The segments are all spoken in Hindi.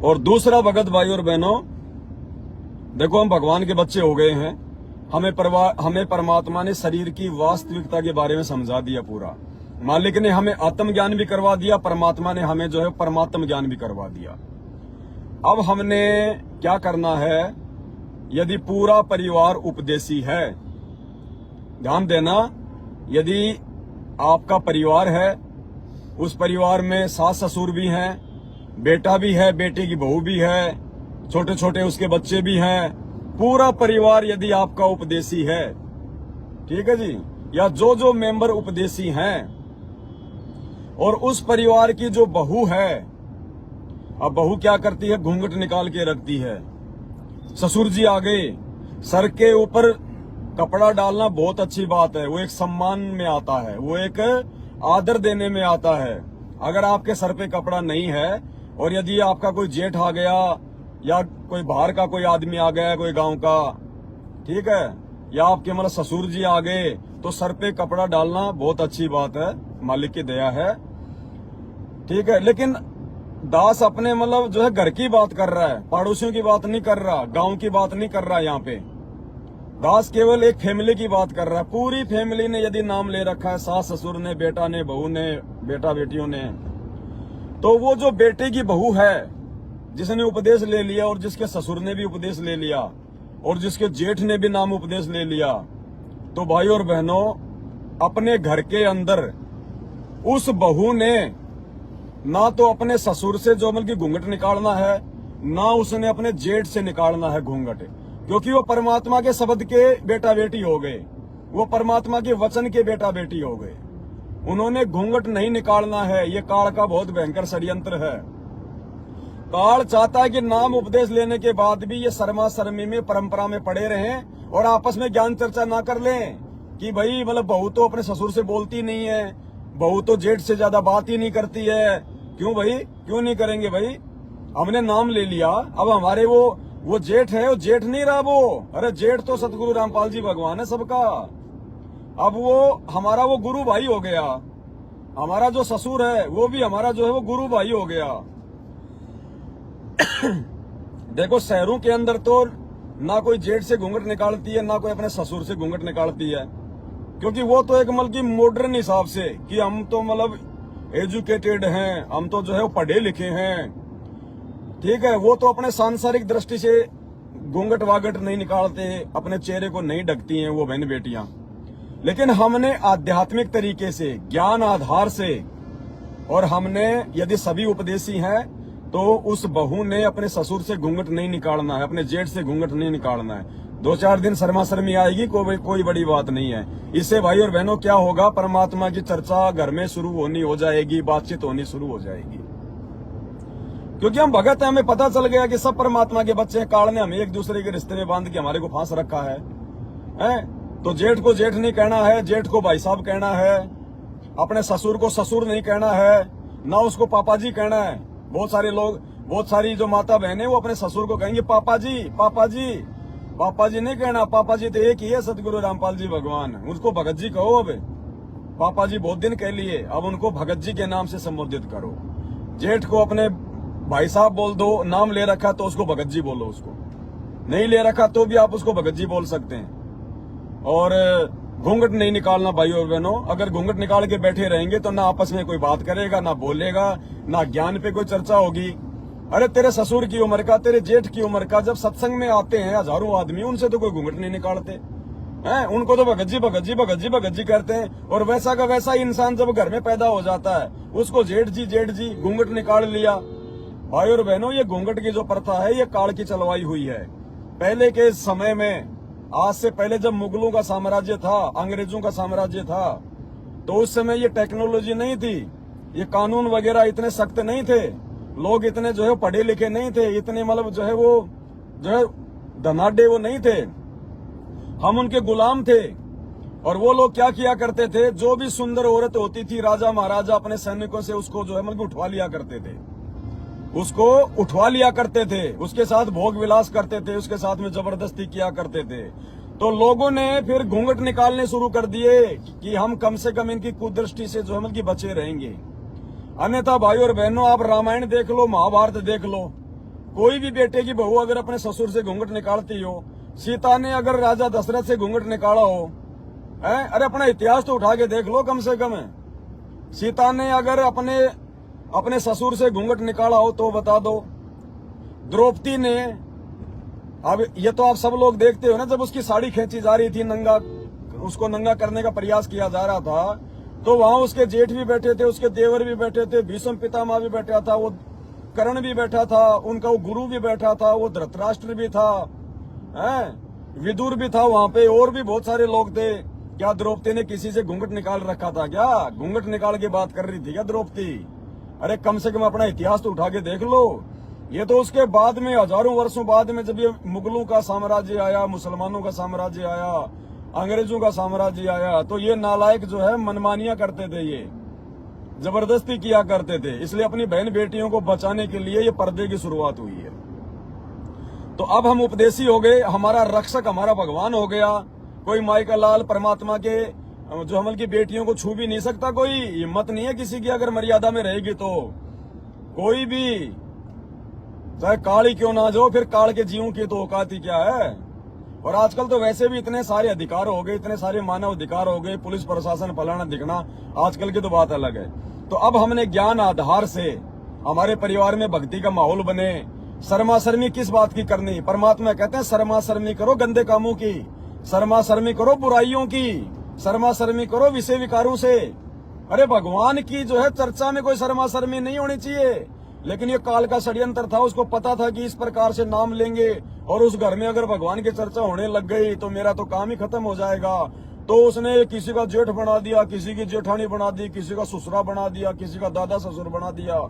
और दूसरा भगत भाई और बहनों, देखो हम भगवान के बच्चे हो गए हैं, हमें परमात्मा ने शरीर की वास्तविकता के बारे में समझा दिया पूरा। मालिक ने हमें आत्म ज्ञान भी करवा दिया, परमात्मा ने हमें जो है परमात्म ज्ञान भी करवा दिया। अब हमने क्या करना है, यदि पूरा परिवार उपदेशी है, ध्यान देना, यदि आपका परिवार है, उस परिवार में सास ससुर भी हैं, बेटा भी है, बेटे की बहू भी है, छोटे छोटे उसके बच्चे भी हैं, पूरा परिवार यदि आपका उपदेशी है, ठीक है जी, या जो मेंबर उपदेशी हैं, और उस परिवार की जो बहू है, अब बहू क्या करती है, घूंघट निकाल के रखती है। ससुर जी आ गए, सर के ऊपर कपड़ा डालना बहुत अच्छी बात है, वो एक सम्मान में आता है, वो एक आदर देने में आता है। अगर आपके सर पे कपड़ा नहीं है और यदि आपका कोई जेठ आ गया या कोई बाहर का कोई आदमी आ गया, कोई गांव का, ठीक है, या आपके मतलब ससुर जी आ गए, तो सर पे कपड़ा डालना बहुत अच्छी बात है, मालिक की दया है, ठीक है। लेकिन दास अपने मतलब जो है घर की बात कर रहा है, पड़ोसियों की बात नहीं कर रहा, गांव की बात नहीं कर रहा। यहाँ पे दास केवल एक फैमिली की बात कर रहा है। पूरी फैमिली ने यदि नाम ले रखा है, सास ससुर ने, बेटा ने, बहू ने, बेटा बेटियों ने, तो वो जो बेटे की बहू है जिसने उपदेश ले लिया और जिसके ससुर ने भी उपदेश ले लिया और जिसके जेठ ने भी नाम उपदेश ले लिया, तो भाई और बहनों, अपने घर के अंदर उस बहू ने ना तो अपने ससुर से जो मतलब की घूंघट निकालना है, ना उसने अपने जेठ से निकालना है घूंघट, क्योंकि वो परमात्मा के शब्द के बेटा बेटी हो गए, वो परमात्मा के वचन के बेटा बेटी हो गए। उन्होंने घूंघट नहीं निकालना है। ये काल का बहुत भयंकर षड्यंत्र है। काल चाहता है कि नाम उपदेश लेने के बाद भी ये शर्मा शर्मी में, परंपरा में पड़े रहें और आपस में ज्ञान चर्चा ना कर लें कि भाई मतलब बहू तो अपने ससुर से बोलती नहीं है, बहू तो जेठ से ज्यादा बात ही नहीं करती है। क्यों भाई, क्यों नहीं करेंगे भाई? हमने नाम ले लिया, अब हमारे वो जेठ है, वो जेठ नहीं रहा वो। अरे जेठ तो सतगुरु रामपाल जी भगवान है सबका। अब वो हमारा वो गुरु भाई हो गया। हमारा जो ससुर है वो भी हमारा जो है वो गुरु भाई हो गया। देखो शहरों के अंदर तो ना कोई जेठ से घूंघट निकालती है, ना कोई अपने ससुर से घूंघट निकालती है, क्योंकि वो तो एक मतलब की मॉडर्न हिसाब से कि हम तो मतलब एजुकेटेड हैं, हम तो जो है वो पढ़े लिखे हैं, ठीक है। वो तो अपने सांसारिक दृष्टि से घूंघट वागट नहीं निकालते, अपने चेहरे को नहीं ढकती हैं वो बहन बेटियां। लेकिन हमने आध्यात्मिक तरीके से, ज्ञान आधार से, और हमने यदि सभी उपदेशी हैं तो उस बहू ने अपने ससुर से घूंघट नहीं निकालना है, अपने जेठ से घूंघट नहीं निकालना है। 2-4 दिन शर्मा शर्मी आएगी, कोई बड़ी बात नहीं है। इससे भाई और बहनों क्या होगा, परमात्मा की चर्चा घर में शुरू होनी हो जाएगी, बातचीत होनी शुरू हो जाएगी। क्योंकि हम भगत हैं, हमें पता चल गया कि सब परमात्मा के बच्चे हैं। काल ने हमें एक दूसरे के रिश्ते में बांध के हमारे को फांस रखा है। तो जेठ को जेठ नहीं कहना है, जेठ को भाई साहब कहना है, अपने ससुर को ससुर नहीं कहना है, ना उसको पापा जी कहना है। बहुत सारे लोग, बहुत सारी जो माता बहनें वो अपने ससुर को कहेंगे पापा जी, पापा जी। पापा जी नहीं कहना, पापा जी तो एक ही है, सतगुरु रामपाल जी भगवान। उसको भगत जी कहो। अब पापा जी बहुत दिन कह लिए, अब उनको भगत जी के नाम से संबोधित करो। जेठ को अपने भाई साहब बोल दो, नाम ले रखा तो उसको भगत जी बोलो, उसको नहीं ले रखा तो भी आप उसको भगत जी बोल सकते हैं। और घूंघट नहीं निकालना भाई और बहनों। अगर घूंघट निकाल के बैठे रहेंगे तो ना आपस में कोई बात करेगा, ना बोलेगा, ना ज्ञान पे कोई चर्चा होगी। अरे तेरे ससुर की उम्र का, तेरे जेठ की उम्र का जब सत्संग में आते हैं हजारों आदमी, उनसे तो कोई घूंघट नहीं निकालते हैं। उनको तो भगत जी भगत जी भगत जी भगत जी करते हैं। और वैसा का वैसा इंसान जब घर में पैदा हो जाता है, उसको जेठ जी घूंघट निकाल लिया। भाई और बहनों, ये घूंघट की जो प्रथा है ये काल की चलवाई हुई है। पहले के समय में, आज से पहले जब मुगलों का साम्राज्य था, अंग्रेजों का साम्राज्य था, तो उस समय ये टेक्नोलॉजी नहीं थी, ये कानून वगैरह इतने सख्त नहीं थे, लोग इतने जो है पढ़े लिखे नहीं थे, इतने मतलब जो है वो जो है धनाढ्य वो नहीं थे। हम उनके गुलाम थे। और वो लोग क्या किया करते थे, जो भी सुंदर औरत होती थी, राजा महाराजा अपने सैनिकों से उसको जो है मतलब उठवा लिया करते थे, उसको उठवा लिया करते थे, उसके साथ भोग विलास करते थे, उसके साथ में जबरदस्ती किया करते थे। तो लोगों ने फिर घूंघट निकालने शुरू कर दिए कि हम कम से कम इनकी कुदृष्टि से जो है मतलब बचे रहेंगे। अन्यथा भाई और बहनों, आप रामायण देख लो, महाभारत देख लो, कोई भी बेटे की बहू अगर अपने ससुर से घूंघट निकालती हो, सीता ने अगर राजा दशरथ से घूंघट निकाला हो, है? अरे अपना इतिहास तो उठा के देख लो कम से कम। सीता ने अगर अपने ससुर से घूंघट निकाला हो तो बता दो। द्रौपदी ने, अब ये तो आप सब लोग देखते हो ना, जब उसकी साड़ी खींची जा रही थी, उसको नंगा करने का प्रयास किया जा रहा था, तो वहां उसके जेठ भी बैठे थे, उसके देवर भी बैठे थे, भीष्म पितामह भी बैठा था, वो कर्ण भी बैठा था, उनका वो गुरु भी बैठा था, वो धृतराष्ट्र भी था, विदुर भी था वहां पे, और भी बहुत सारे लोग थे। क्या द्रौपदी ने किसी से घूंघट निकाल रखा था क्या? घूंघट निकाल के बात कर रही थी क्या द्रौपदी? अरे कम से कम अपना इतिहास तो उठा के देख लो। ये तो उसके बाद में, हजारों वर्षों बाद में, जब ये मुगलों का साम्राज्य आया, मुसलमानों का साम्राज्य आया, अंग्रेजों का साम्राज्य आया, तो ये नालायक जो है मनमानियां करते थे, ये जबरदस्ती किया करते थे। इसलिए अपनी बहन बेटियों को बचाने के लिए ये पर्दे की शुरुआत हुई है। तो अब हम उपदेशी हो गए, हमारा रक्षक हमारा भगवान हो गया। कोई माई का लाल परमात्मा के जो हमल की बेटियों को छू भी नहीं सकता, कोई हिम्मत नहीं है किसी की, अगर मर्यादा में रहेगी तो। कोई भी चाहे काली क्यों ना जो, फिर काल के जीवों की तो औकात ही क्या है। और आजकल तो वैसे भी इतने सारे अधिकार हो गए, इतने सारे मानव अधिकार हो गए, पुलिस प्रशासन फलाना दिखना, आजकल की तो बात अलग है। तो अब हमने ज्ञान आधार से हमारे परिवार में भक्ति का माहौल बने। शर्मा शर्मी किस बात की करनी? परमात्मा कहते हैं शर्मा शर्मी करो गंदे कामों की, शर्मा शर्मी करो बुराइयों की, शर्मा शर्मी करो विषय विकारों से। अरे भगवान की जो है चर्चा में कोई शर्मा शर्मी नहीं होनी चाहिए। लेकिन ये काल का षड्यंत्र था, उसको पता था कि इस प्रकार से नाम लेंगे और उस घर में अगर भगवान की चर्चा होने लग गई तो मेरा तो काम ही खत्म हो जाएगा। तो उसने किसी का जेठ बना दिया, किसी की जेठानी बना दी, किसी का ससुरा बना दिया, किसी का दादा ससुर बना दिया।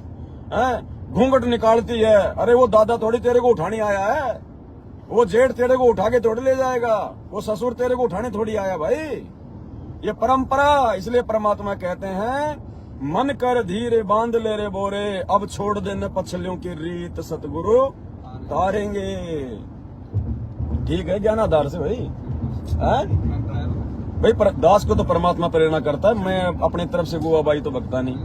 घूंघट निकालती है, अरे वो दादा थोड़ी तेरे को उठाने आया है, वो जेठ तेरे को उठा के थोड़ी ले जाएगा, वो ससुर तेरे को उठाने थोड़ी आया भाई। ये परंपरा। इसलिए परमात्मा कहते हैं मन कर धीरे बांध ले रे बोरे, अब छोड़ देने पछलियों की रीत सतगुरु तारेंगे। ठीक है ज्ञानाधार से भाई, भाई दास को तो परमात्मा प्रेरणा करता है, मैं अपनी तरफ से गोवा बाई तो भगता नहीं।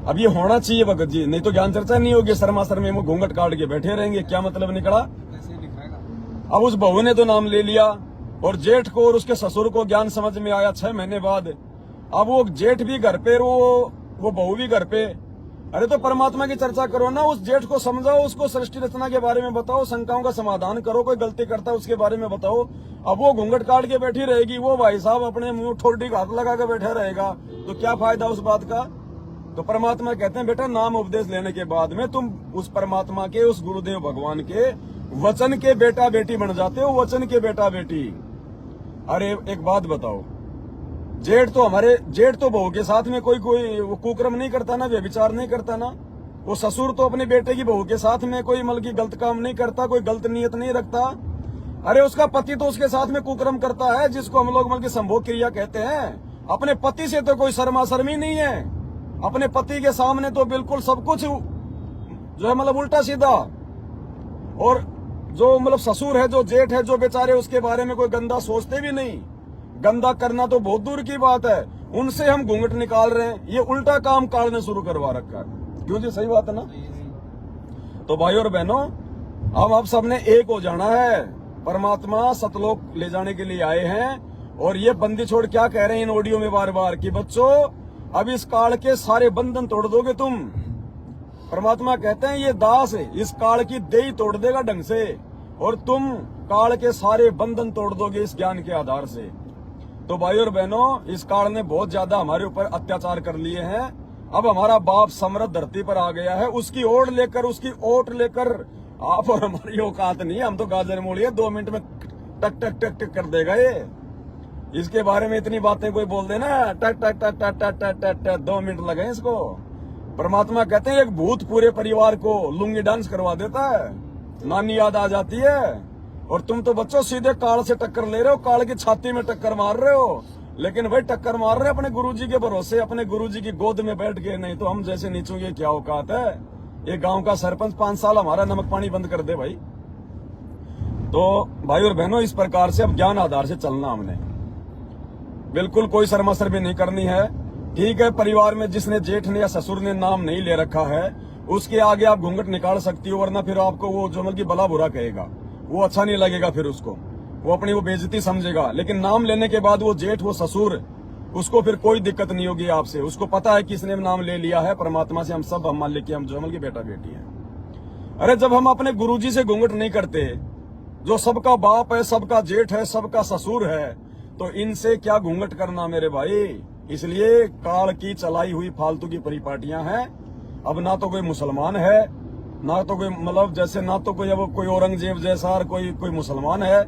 अब ये होना चाहिए भगत जी, नहीं तो ज्ञान चर्चा नहीं होगी। शर्मा शर्मी में घूंघट काट के बैठे रहेंगे, क्या मतलब निकला? अब उस बहू ने तो नाम ले लिया और जेठ को और उसके ससुर को ज्ञान समझ में आया 6 महीने बाद। अब वो जेठ भी घर पे, वो बहू भी घर पे। अरे तो परमात्मा की चर्चा करो ना, उस जेठ को समझाओ, उसको सृष्टि रचना के बारे में बताओ, शंकाओं का समाधान करो, कोई गलती करता है उसके बारे में बताओ। अब वो घूंघट काट के बैठी रहेगी, वो भाई साहब अपने मुंह ठोडी का हाथ लगा के बैठा रहेगा, तो क्या फायदा उस बात का? तो परमात्मा कहते हैं बेटा नाम उपदेश लेने के बाद में तुम उस परमात्मा के, उस गुरुदेव भगवान के वचन के बेटा बेटी बन जाते हो, वचन के बेटा बेटी। अरे एक बात बताओ, जेठ तो बहू के साथ में कोई वो कुकर्म नहीं करता ना, व्यभिचार नहीं करता ना। वो ससुर तो अपने बेटे की बहू के साथ में कोई मतलब की गलत काम नहीं करता, कोई गलत नियत नहीं रखता। अरे उसका पति तो उसके साथ में कुकर्म करता है, जिसको हम लोग मतलब की संभोग क्रिया कहते हैं। अपने पति से तो कोई शर्मा शर्मी नहीं है, अपने पति के सामने तो बिल्कुल सब कुछ जो है मतलब उल्टा सीधा। और जो मतलब ससुर है, जो जेठ है, जो बेचारे उसके बारे में कोई गंदा सोचते भी नहीं। गंदा करना तो बहुत दूर की बात है, उनसे हम घूंघट निकाल रहे हैं, ये उल्टा काम काटने शुरू करवा रखा है। क्यों जी, सही बात है ना? तो भाई और बहनों, हम आप सबने एक हो जाना है। परमात्मा सतलोक ले जाने के लिए आए हैं। और ये बंदी छोड़ क्या कह रहे हैं इन ऑडियो में बार बार कि बच्चों अब इस काल के सारे बंधन तोड़ दोगे तुम। परमात्मा कहते हैं ये दास इस काल की देही तोड़ देगा ढंग से, और तुम काल के सारे बंधन तोड़ दोगे इस ज्ञान के आधार से। तो भाई और बहनों, इस काल ने बहुत ज्यादा हमारे ऊपर अत्याचार कर लिए हैं। अब हमारा बाप समृद्ध धरती पर आ गया है, उसकी ओट लेकर, उसकी ओट लेकर आप और हमारी औकात नहीं है। हम तो गाजर मूली है, 2 मिनट में टक टक टक टक कर देगा ये। इसके बारे में इतनी बातें कोई बोल देना, टक टक टक टक टक टक टक टक 2 मिनट लगे इसको। परमात्मा कहते हैं एक भूत पूरे परिवार को लुंगी डांस करवा देता है, नानी याद आ जाती है। और तुम तो बच्चों सीधे काल से टक्कर ले रहे हो, काल की छाती में टक्कर मार रहे हो। लेकिन भाई टक्कर मार रहे अपने गुरुजी के भरोसे, अपने गुरुजी की गोद में बैठ के। नहीं तो हम जैसे नीचों की क्या औकात है? ये गांव का सरपंच 5 साल हमारा नमक पानी बंद कर दे भाई। तो भाई और बहनों, इस प्रकार से अब ज्ञान आधार से चलना हमने, बिल्कुल कोई शर्मा शर्मी नहीं करनी है। ठीक है, परिवार में जिसने जेठ ने या ससुर ने नाम नहीं ले रखा है, उसके आगे आप घूंघट निकाल सकती हो, वरना फिर आपको वो जो मतलब की भला बुरा कहेगा, वो अच्छा नहीं लगेगा, फिर उसको वो अपनी वो बेइज्जती समझेगा। लेकिन नाम लेने के बाद वो जेठ वो ससुर, उसको फिर कोई दिक्कत नहीं होगी आपसे। उसको पता है किसने नाम ले लिया है, परमात्मा से हम सब हम मान लेके हम जो मतलब की बेटा बेटी है। अरे जब हम अपने गुरुजी से घूंघट नहीं करते, जो सबका बाप है, सबका जेठ है, सबका ससुर है, तो इनसे क्या घूंघट करना मेरे भाई। इसलिए काल की चलाई हुई फालतू की परिपाटियां हैं। अब ना तो कोई मुसलमान है, ना तो कोई मतलब जैसे ना तो कोई अब कोई औरंगजेब जैसा कोई मुसलमान है,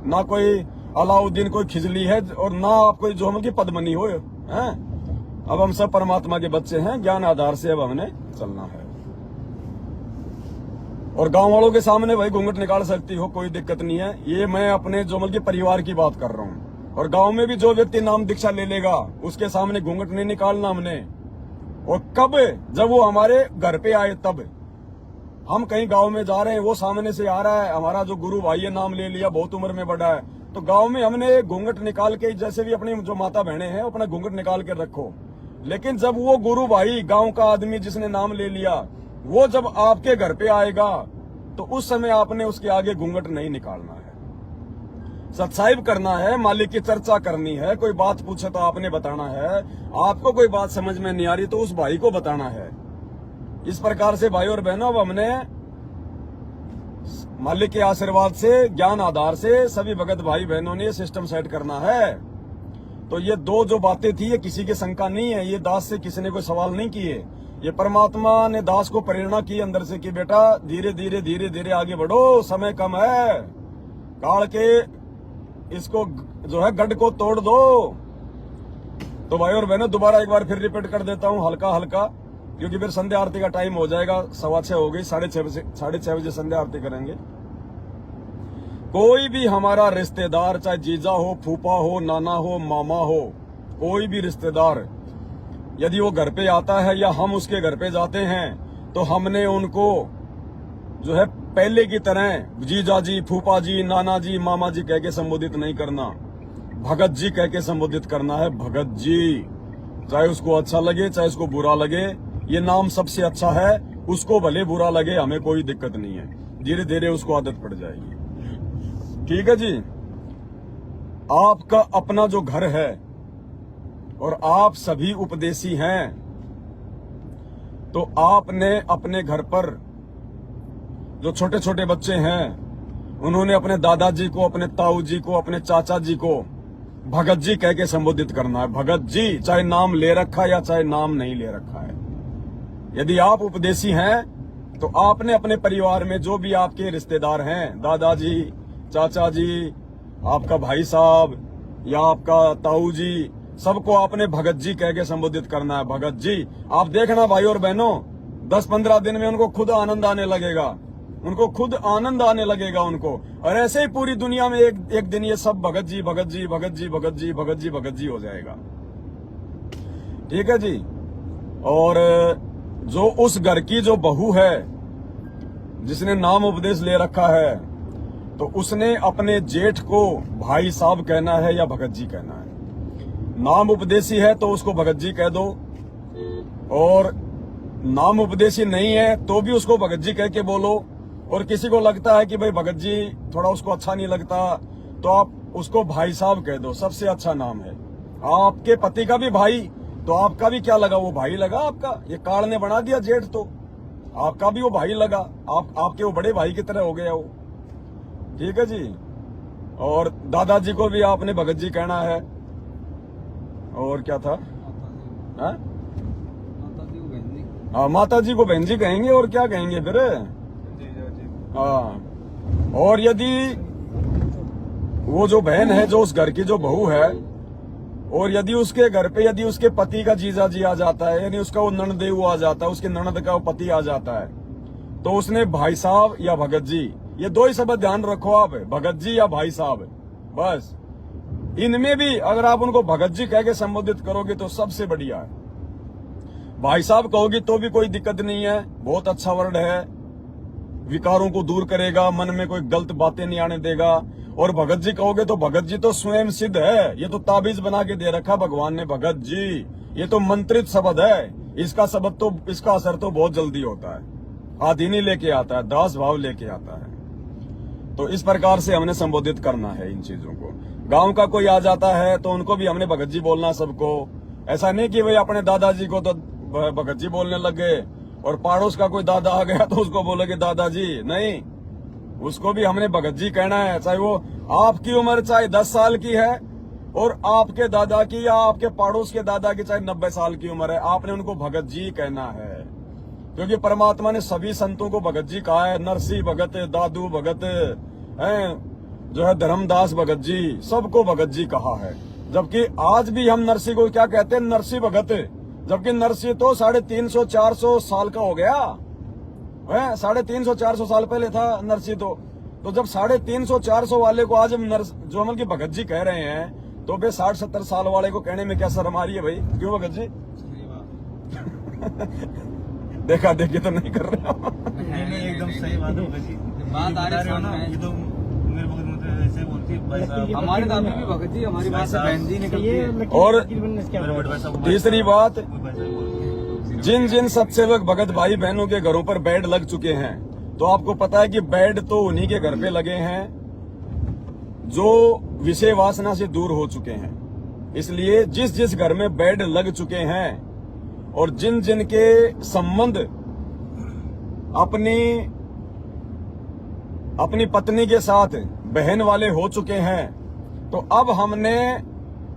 ना कोई अलाउद्दीन कोई खिजली है, और ना आप कोई जो हम की पद्मनी हो हैं। अब हम सब परमात्मा के बच्चे हैं, ज्ञान आधार से अब हमने चलना है। और गांव वालों के सामने भाई घूंघट निकाल सकती हो, कोई दिक्कत नहीं है। ये मैं अपने जो मतलब परिवार की बात कर रहा हूँ। और गांव में भी जो व्यक्ति नाम दीक्षा ले लेगा, उसके सामने घूंघट नहीं निकालना हमने। और कब, जब वो हमारे घर पे आए, तब हम कहीं गांव में जा रहे हैं, वो सामने से आ रहा है, हमारा जो गुरु भाई है नाम ले लिया, बहुत उम्र में बड़ा है, तो गांव में हमने घूंघट निकाल के, जैसे भी अपनी जो माता बहने हैं अपना घूंघट निकाल के रखो। लेकिन जब वो गुरु भाई, गांव का आदमी जिसने नाम ले लिया, वो जब आपके घर पे आएगा, तो उस समय आपने उसके आगे घूंघट नहीं निकालना है। सत्साई करना है, मालिक की चर्चा करनी है। कोई बात पूछे तो आपने बताना है। आपको कोई बात समझ में नहीं आ रही तो उस भाई को बताना है। इस प्रकार से भाई और बहनों, अब हमने मालिक के आशीर्वाद से, ज्ञान आधार से सभी भगत भाई बहनों ने सिस्टम सेट करना है। तो ये दो जो बातें थी, ये किसी की शंका नहीं है, ये दास से किसी ने कोई सवाल नहीं किए। ये परमात्मा ने दास को प्रेरणा की अंदर से कि बेटा धीरे धीरे धीरे धीरे आगे बढ़ो, समय कम है, काल के इसको जो है गढ़ को तोड़ दो। तो भाई और बहनों, दोबारा एक बार फिर रिपीट कर देता हूँ हल्का हल्का, क्योंकि फिर संध्या आरती का टाइम हो जाएगा, 6:15 हो गई, 6:30 बजे संध्या आरती करेंगे। कोई भी हमारा रिश्तेदार, चाहे जीजा हो, फूफा हो, नाना हो, मामा हो, कोई भी रिश्तेदार यदि वो घर पे आता है या हम उसके घर पे जाते हैं, तो हमने उनको जो है पहले की तरह जीजा जी, फूफा जी, नाना जी, मामा जी कह के संबोधित नहीं करना, भगत जी कह के संबोधित करना है। भगत जी, चाहे उसको अच्छा लगे चाहे उसको बुरा लगे, ये नाम सबसे अच्छा है। उसको भले बुरा लगे, हमें कोई दिक्कत नहीं है, धीरे धीरे उसको आदत पड़ जाएगी। ठीक है जी। आपका अपना जो घर है और आप सभी उपदेशी हैं, तो आपने अपने घर पर जो छोटे छोटे बच्चे हैं, उन्होंने अपने दादाजी को, अपने ताऊ जी को, अपने चाचा जी को भगत जी कह के संबोधित करना है। भगत जी, चाहे नाम ले रखा या चाहे नाम नहीं ले रखा है। यदि आप उपदेशी हैं, तो आपने अपने परिवार में जो भी आपके रिश्तेदार हैं, दादाजी, चाचा जी, आपका भाई साहब या आपका ताऊ जी, सबको आपने भगत जी कह के संबोधित करना है। भगत जी, आप देखना भाई और बहनों, 10-15 दिन में उनको खुद आनंद आने लगेगा, उनको खुद आनंद आने लगेगा उनको। और ऐसे ही पूरी दुनिया में एक दिन ये सब भगत जी भगत जी भगत जी भगत जी भगत जी भगत जी हो जाएगा। ठीक है जी। और जो उस घर की जो बहू है, जिसने नाम उपदेश ले रखा है, तो उसने अपने जेठ को भाई साहब कहना है या भगत जी कहना है। नाम उपदेशी है तो उसको भगत जी कह दो, और नाम उपदेशी नहीं है तो भी उसको भगत जी कह के बोलो। और किसी को लगता है कि भाई भगत जी थोड़ा उसको अच्छा नहीं लगता, तो आप उसको भाई साहब कह दो, सबसे अच्छा नाम है। आपके पति का भी भाई, तो आपका भी क्या लगा, वो भाई लगा आपका। ये काल ने बना दिया जेठ, तो आपका भी वो भाई लगा, आपके वो बड़े भाई की तरह हो गया वो। ठीक है जी। और दादाजी को भी आपने भगत जी कहना है। और क्या था, माता जी को बहन जी कहेंगे, और क्या कहेंगे फिर। हाँ। और यदि वो जो बहन है, जो उस घर की जो बहू है, और यदि उसके घर पे यदि उसके पति का जीजा जी आ जाता है, यानी उसका वो ननदेव आ जाता है, उसके ननद का वो पति आ जाता है, तो उसने भाई साहब या भगत जी, ये दो ही शब्द ध्यान रखो आप, भगत जी या भाई साहब, बस। इनमें भी अगर आप उनको भगत जी कह के संबोधित करोगे तो सबसे बढ़िया है। भाई साहब कहोगी तो भी कोई दिक्कत नहीं है, बहुत अच्छा वर्ड है, विकारों को दूर करेगा, मन में कोई गलत बातें नहीं आने देगा। और भगत जी कहोगे तो भगत जी तो स्वयं सिद्ध है, ये तो ताबीज बना के दे रखा भगवान ने। भगत जी, ये तो मंत्रित शब्द है, इसका असर तो बहुत जल्दी होता है, आधीनी लेके आता है, दास भाव लेके आता है। तो इस प्रकार से हमने संबोधित करना है इन चीजों को। गांव का कोई आ जाता है तो उनको भी हमने भगत जी बोलना सबको। ऐसा नहीं कि भाई अपने दादाजी को तो भगत जी बोलने लग गए और पड़ोस का कोई दादा आ गया तो उसको बोलोगे दादाजी, नहीं, उसको भी हमने भगत जी कहना है। चाहे वो आपकी उम्र चाहे 10 साल की है और आपके दादा की या आपके पड़ोस के दादा की चाहे 90 साल की उम्र है, आपने उनको भगत जी कहना है। क्योंकि परमात्मा ने सभी संतों को भगत जी कहा है। नरसिंह भगत, दादू भगत है, जो है धर्मदास भगत जी, सबको भगत जी कहा है। जबकि आज भी हम नरसिंह को क्या कहते हैं, नरसिंह भगत, जबकि नरसिंह तो 350-400 साल का हो गया है। 350-400 साल पहले था नरसिंह तो जब 350-400 वाले को आज हम जो हम की भगत जी कह रहे हैं, तो बे 60-70 साल वाले को कहने में क्या शर्म आ रही है भाई? क्यों भगत जी? देखा देखी तो नहीं कर रहे हो? नहीं, एकदम सही बात है भगत जी। बात आ रही है ना, ये तो मेरे भगत में ऐसे बोलती है भाई साहब, हमारे दादी भी भगत जी, हमारी बात से बहन जी निकलती है। और तीसरी बात, जिन जिन सत्सेवक भगत भाई बहनों के घरों पर बेड लग चुके हैं, तो आपको पता है कि बेड तो उन्हीं के घर पे लगे हैं जो विषय वासना से दूर हो चुके हैं। इसलिए जिस जिस घर में बेड लग चुके हैं और जिन जिन के संबंध अपनी पत्नी के साथ बहन वाले हो चुके हैं, तो अब हमने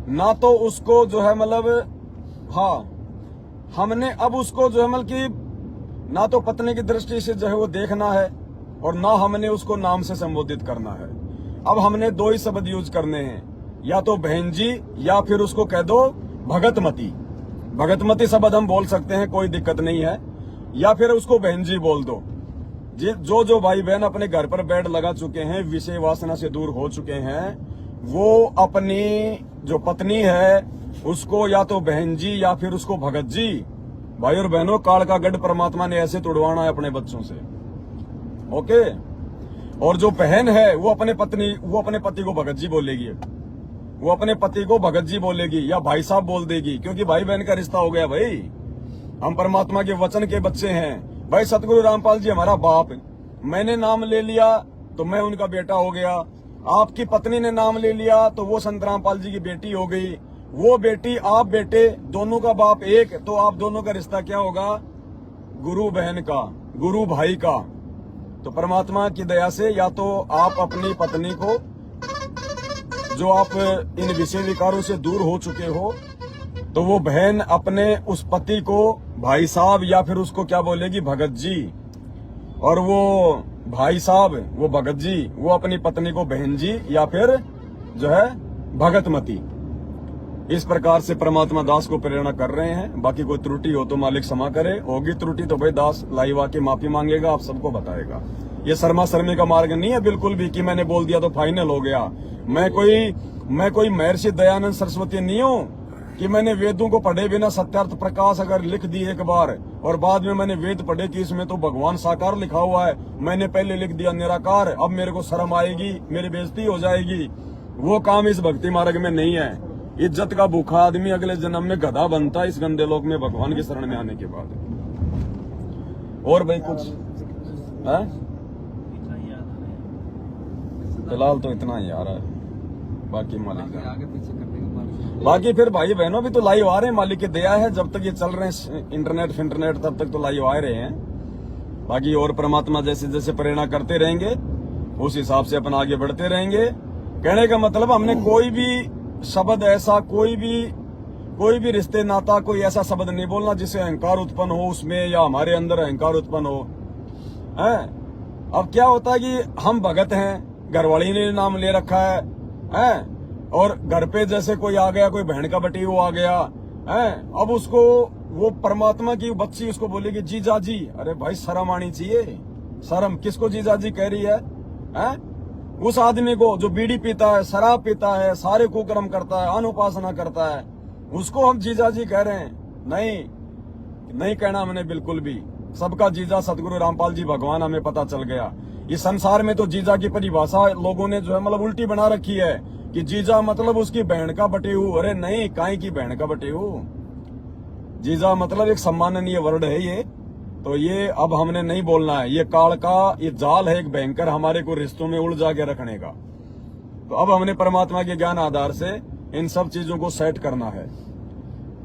ना तो उसको जो है हमने अब उसको जो है कि ना तो पत्नी की दृष्टि से जो है वो देखना है और ना हमने उसको नाम से संबोधित करना है। अब हमने 2 ही शब्द यूज करने हैं, या तो बहन जी या फिर उसको कह दो भगतमती। भगतमती शब्द हम बोल सकते हैं, कोई दिक्कत नहीं है, या फिर उसको बहन जी बोल दो। जो भाई बहन अपने घर पर बेड लगा चुके हैं, विषय वासना से दूर हो चुके हैं, वो अपनी जो पत्नी है उसको या तो बहन जी या फिर उसको भगत जी। भाई और बहनों, काल का गढ़ परमात्मा ने ऐसे तोड़वाना है अपने बच्चों से, ओके। और जो बहन है वो अपने पति को भगत जी बोलेगी, वो अपने पति को भगत जी बोलेगी या भाई साहब बोल देगी, क्योंकि भाई बहन का रिश्ता हो गया भाई। हम परमात्मा के वचन के बच्चे हैं भाई। सतगुरु रामपाल जी हमारा बाप, मैंने नाम ले लिया तो मैं उनका बेटा हो गया। आपकी पत्नी ने नाम ले लिया तो वो संत रामपाल जी की बेटी हो गई। वो बेटी आप बेटे, दोनों का बाप एक, तो आप दोनों का रिश्ता क्या होगा? गुरु बहन का, गुरु भाई का। तो परमात्मा की दया से या तो आप अपनी पत्नी को, जो आप इन विषय विकारों से दूर हो चुके हो, तो वो बहन अपने उस पति को भाई साहब या फिर उसको क्या बोलेगी? भगत जी। और वो भाई साहब, वो भगत जी, वो अपनी पत्नी को बहन जी या फिर जो है भगतमती। इस प्रकार से परमात्मा दास को प्रेरणा कर रहे हैं। बाकी कोई त्रुटि हो तो मालिक क्षमा करे, होगी त्रुटि तो भाई दास लाइव आके माफी मांगेगा, आप सबको बताएगा। ये शर्मा शर्मी का मार्ग नहीं है बिल्कुल भी कि मैंने बोल दिया तो फाइनल हो गया। मैं कोई महर्षि दयानंद सरस्वती नहीं हूँ कि मैंने वेदों को पढ़े बिना सत्यार्थ प्रकाश अगर लिख दी एक बार और बाद में मैंने वेद पढ़े कि इसमें तो भगवान साकार लिखा हुआ है, मैंने पहले लिख दिया निराकार, अब मेरे को शर्म आएगी, मेरी बेइज्जती हो जाएगी। वो काम इस भक्ति मार्ग में नहीं है। इज्जत का भूखा आदमी अगले जन्म में गधा बनता है इस गंदे लोक में भगवान की शरण में आने के बाद। और भाई कुछ है? फिलहाल तो इतना ही आ रहा है, बाकी मालिक आगे पीछे कर देंगे। बाकी फिर भाई बहनों भी तो लाइव आ रहे हैं, मालिक की दया है। जब तक ये चल रहे हैं इंटरनेट तब तक तो लाइव आ रहे हैं। बाकी और परमात्मा जैसे जैसे प्रेरणा करते रहेंगे उस हिसाब से अपन आगे बढ़ते रहेंगे। कहने का मतलब हमने कोई भी शब्द ऐसा, कोई भी रिश्ते नाता, कोई ऐसा शब्द नहीं बोलना जिससे अहंकार उत्पन्न हो उसमें, या हमारे अंदर अहंकार उत्पन्न हो। अब क्या होता है कि हम भगत हैं, घरवाली ने नाम ले रखा है, और घर पे जैसे कोई आ गया, कोई बहन का बटी वो आ गया है, अब उसको वो परमात्मा की बच्ची उसको बोलेगी जीजा जी। अरे भाई शर्म आनी चाहिए। शर्म किसको जीजा जी कह रही है? उस आदमी को जो बीड़ी पीता है, शराब पीता है, सारे कुकर्म करता है, अनुपासना करता है, उसको हम जीजा जी कह रहे हैं? नहीं कहना हमने बिल्कुल भी। सबका जीजा सतगुरु रामपाल जी भगवान हमें पता चल गया। इस संसार में तो जीजा की परिभाषा लोगों ने जो है उल्टी बना रखी है कि जीजा मतलब उसकी बहन का बटेहू। अरे नहीं, काई की बहन का बटेहू? जीजा मतलब एक सम्माननीय वर्ड है ये, तो ये अब हमने नहीं बोलना है। ये काल का ये जाल है एक भयंकर, हमारे को रिश्तों में उलझा के रखने का। तो अब हमने परमात्मा के ज्ञान आधार से इन सब चीजों को सेट करना है।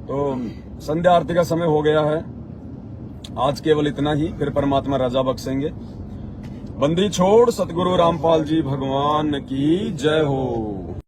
तो संध्या आरती का समय हो गया है, आज केवल इतना ही, फिर परमात्मा रजा बख्शेंगे। बंदी छोड़ सतगुरु रामपाल जी भगवान की जय हो।